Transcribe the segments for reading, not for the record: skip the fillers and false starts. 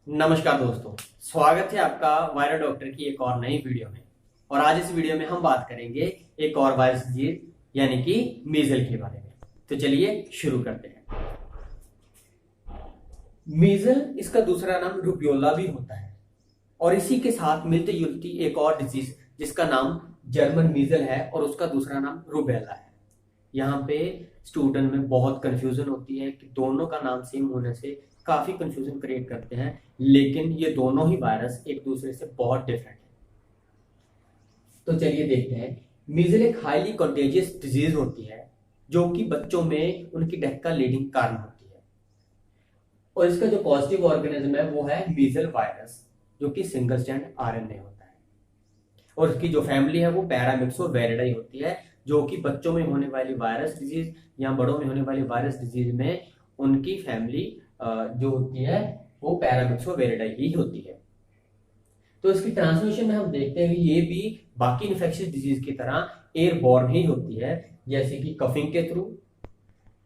नमस्कार दोस्तों, स्वागत है आपका वायरल डॉक्टर की एक और नई वीडियो में। और आज इस वीडियो में हम बात करेंगे एक और वायरस डिजीज यानी कि मीजल के बारे में। तो चलिए शुरू करते हैं। मीजल इसका दूसरा नाम रुबियोला भी होता है और इसी के साथ मिलती जुलती एक और डिजीज जिसका नाम जर्मन मीजल है और उसका दूसरा नाम रुबेला है। यहाँ पे स्टूडेंट में बहुत कंफ्यूजन होती है कि दोनों का नाम सेम होने से काफी कंफ्यूजन क्रिएट करते हैं, लेकिन ये दोनों ही वायरस एक दूसरे से बहुत डिफरेंट है। तो चलिए देखते हैं। मीजल एक हाईली कंटेजियस डिजीज होती है जो कि बच्चों में उनकी डेथ का लीडिंग कारण होती है। और इसका जो पॉजिटिव ऑर्गेनिज्म है वो है मीजल वायरस, जो कि सिंगल स्ट्रैंड आरएनए होता है। और इसकी जो फैमिली है वो पैरामिक्सोवेरिडाई होती है, जो कि बच्चों में होने वाली वायरस डिजीज या बड़ों में होने वाली वायरस डिजीज में उनकी फैमिली जो होती है वो पैरामिक्सोवेरिडाई ही होती है। तो इसकी ट्रांसमिशन में हम देखते हैं कि ये भी बाकी इन्फेक्शियस डिजीज की तरह एयरबॉर्न ही होती है, जैसे कि कफिंग के थ्रू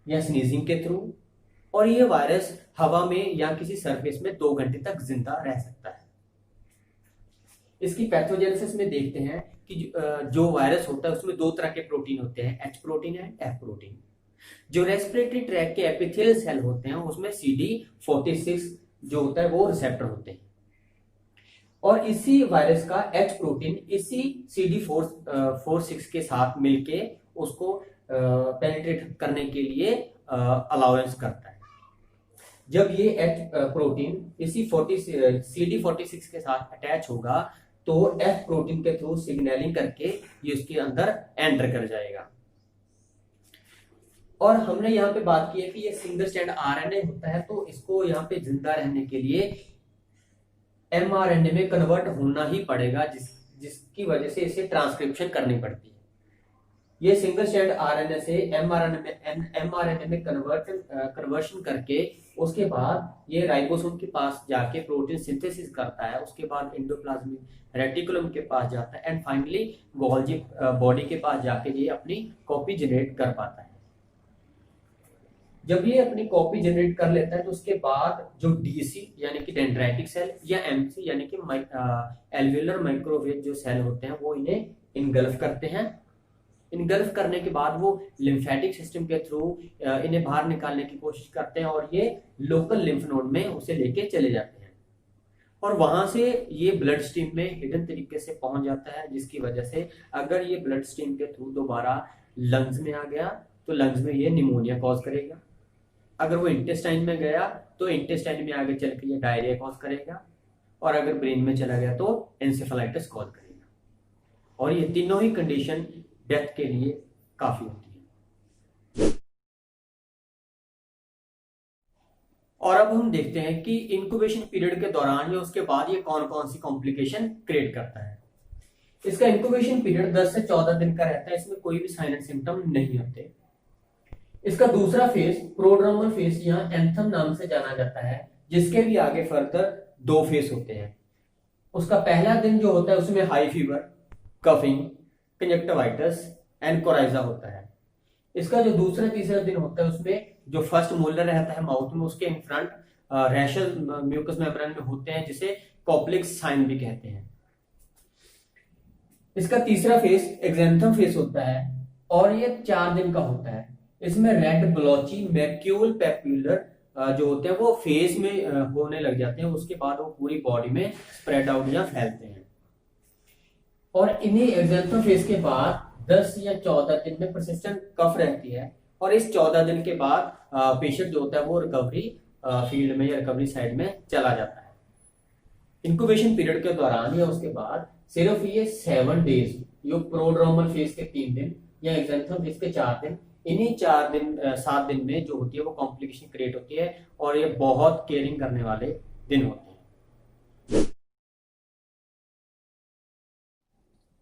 या स्नीजिंग के थ्रू। और ये वायरस हवा में या किसी सरफेस में 2 घंटे तक जिंदा रह सकता है। इसकी पैथोजेनेसिस में देखते हैं कि जो वायरस होता है उसमें 2 तरह के प्रोटीन होते हैं, H protein and F protein. जो रेस्पिरेटरी ट्रैक के एपिथेलियल सेल होते हैं उसमें CD46 जो होता है वो रिसेप्टर होते हैं। और इसी वायरस का एच प्रोटीन इसी CD46 के साथ मिलके उसको पेनिट्रेट करने के लिए अलाउंस करता है। जब ये एच प्रोटीन इसी CD46 के साथ अटैच होगा तो एफ प्रोटीन के थ्रू सिग्नलिंग करके ये उसके अंदर एंटर कर जाएगा। और हमने यहाँ पे बात की है कि ये सिंगल स्ट्रैंड आरएनए होता है, तो इसको यहाँ पे जिंदा रहने के लिए mRNA में कन्वर्ट होना ही पड़ेगा, जिसकी वजह से इसे ट्रांसक्रिप्शन करनी पड़ती है। ये सिंगल स्ट्रैंड आरएनए से mRNA में कन्वर्शन करके उसके बाद ये राइबोसोम के पास जाके प्रोटीन सिंथेसिस करता है। उसके बाद एंडोप्लाज्मिक रेटिकुलम के पास जाता है एंड फाइनली गोल्गी बॉडी के पास जाके ये अपनी कॉपी जनरेट कर पाता है। जब ये अपनी कॉपी जनरेट कर लेता है तो उसके बाद जो डीसी यानी कि डेंड्राइटिक सेल या एमसी यानी कि एल्वेलर माइक्रोवेव जो सेल होते हैं वो इन्हें इनगल्फ करते हैं। इनगल्फ करने के बाद वो लिम्फेटिक सिस्टम के थ्रू इन्हें बाहर निकालने की कोशिश करते हैं और ये लोकल लिम्फ नोड में उसे लेके चले जाते हैं। और वहां से ये ब्लड स्ट्रीम में हिडन तरीके से पहुंच जाता है, जिसकी वजह से अगर ये ब्लड स्ट्रीम के थ्रू दोबारा लंग्स में आ गया तो लंग्स में ये निमोनिया कॉज करेगा। अगर वो इंटेस्टाइन में गया तो इंटेस्टाइन में आगे चल के ये डायरिया कॉज करेगा। और अगर ब्रेन में चला गया तो एंसेफेलाइटिस कॉज करेगा। और ये तीनों ही कंडीशन डेथ के लिए काफी होती है। और अब हम देखते हैं कि इंक्यूबेशन पीरियड के दौरान या उसके बाद ये कौन कौन सी कॉम्प्लिकेशन क्रिएट करता है। इसका इंक्यूबेशन पीरियड 10 से 14 दिन का रहता है। इसमें कोई भी साइन एंड सिम्टम नहीं होते। इसका दूसरा फेज प्रोड्रोमल फेज या एंथम नाम से जाना जाता है, जिसके भी आगे फर्दर 2 फेज होते हैं। उसका पहला दिन जो होता है उसमें high fever, coughing, conjunctivitis and coryza होता है। इसका जो दूसरा तीसरा दिन होता है उसमें जो फर्स्ट मोलर रहता है माउथ में उसके in front rashes mucous membrane में होते हैं, जिसे कॉप्लेक्स साइन भी कहते हैं। इसका तीसरा फेज एक्जेंथम फेज होता है और ये 4 दिन का होता है। इसमें रेड ब्लॉची मैक्यूल पेप्यूलर जो होते हैं वो फेस में होने लग जाते हैं। उसके बाद वो पूरी बॉडी में स्प्रेड आउट या फैलते हैं। और इन्हीं एक्जेंथम फेज के बाद 10 या 14 दिन में परसिस्टेंट कफ रहती है। और इस 14 दिन के बाद पेशेंट जो होता है वो रिकवरी फील्ड में या रिकवरी साइड में चला जाता है। इंक्यूबेशन पीरियड के दौरान या उसके बाद सिर्फ ये 7 डेज, जो प्रोड्रोमल फेज के 3 दिन या एक्जेंथम फेज के 4 दिन, इन्हीं 7 दिन में जो होती है वो कॉम्प्लिकेशन क्रिएट होती है। और ये बहुत केयरिंग करने वाले दिन होते हैं।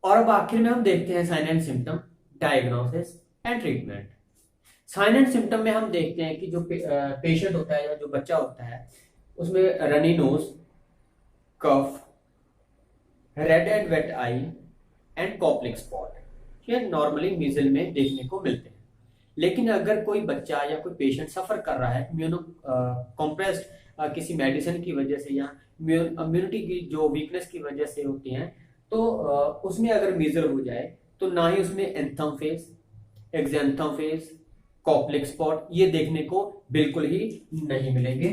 और अब आखिर में हम देखते हैं sign and symptom, diagnosis and treatment. Sign and symptom में हम देखते हैं कि जो पेशेंट होता है या जो बच्चा होता है उसमें runny nose, cough, red and wet eye and Koplik spot, ये नॉर्मली मीजल में देखने को मिलते हैं। लेकिन अगर कोई बच्चा या कोई पेशेंट सफर कर रहा है इम्यूनो कॉम्प्रेस्ड किसी मेडिसिन की वजह से या इम्यूनिटी की जो वीकनेस की वजह से होती हैं, तो उसमें अगर मीजल हो जाए तो ना ही उसमें enanthem phase, exanthem phase, Koplik spot ये देखने को बिल्कुल ही नहीं मिलेंगे।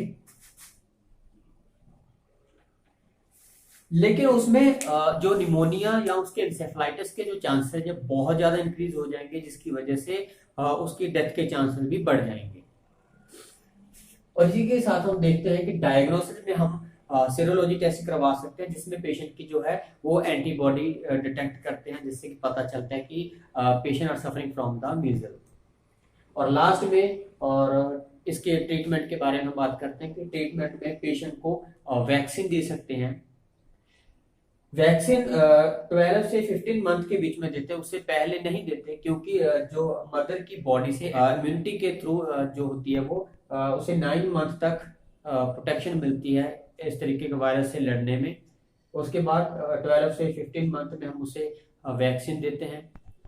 लेकिन उसमें जो निमोनिया या उसके इंसेफ्लाइटिस के जो चांसेस है बहुत ज्यादा इंक्रीज हो जाएंगे, जिसकी वजह से उसकी डेथ के चांसेस भी बढ़ जाएंगे। और इसी के साथ हम देखते हैं कि डायग्नोसिस में हम सीरोलॉजी टेस्ट करवा सकते हैं, जिसमें पेशेंट की जो है वो एंटीबॉडी डिटेक्ट करते हैं, जिससे कि पता चलता है कि patient are suffering from the measle. और लास्ट में और इसके ट्रीटमेंट के बारे में बात करते हैं कि ट्रीटमेंट में पेशेंट को वैक्सीन दे सकते हैं। वैक्सीन 12 से 15 मंथ के बीच में देते हैं, उससे पहले नहीं देते, क्योंकि जो मदर की बॉडी से इम्यूनिटी के थ्रू जो होती है वो उसे 9 मंथ तक प्रोटेक्शन मिलती है इस तरीके के वायरस से लड़ने में। उसके बाद 12 से 15 मंथ में हम उसे वैक्सीन देते हैं।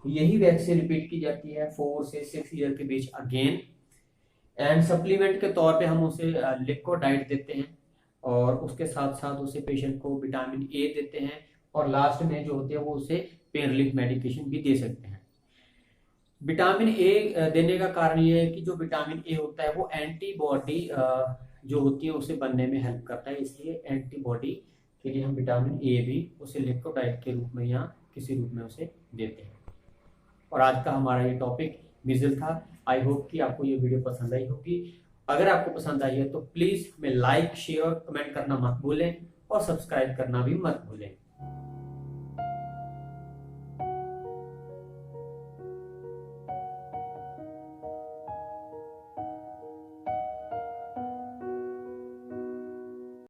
यही वैक्सीन रिपीट की जाती है 4 से 6 ईयर के बीच अगेन। एंड सप्लीमेंट के तौर पे हम उसे लिक्विड डाइट देते हैं, और उसके साथ साथ उसे पेशेंट को विटामिन ए देते हैं, और लास्ट में जो होती है वो उसे पेन रिलीफ मेडिकेशन भी दे सकते हैं। विटामिन ए देने का कारण ये है कि जो विटामिन ए होता है वो एंटीबॉडी जो होती है उसे बनने में हेल्प करता है, इसलिए एंटीबॉडी के लिए हम विटामिन ए भी उसे इलेक्ट्रोलाइट के रूप में या किसी रूप में उसे देते हैं। और आज का हमारा ये टॉपिक मीजल था। आई होप कि आपको ये वीडियो पसंद आई होगी। अगर आपको पसंद आई है तो प्लीज हमें लाइक, शेयर और कमेंट करना मत भूलें, और सब्सक्राइब करना भी मत भूलें।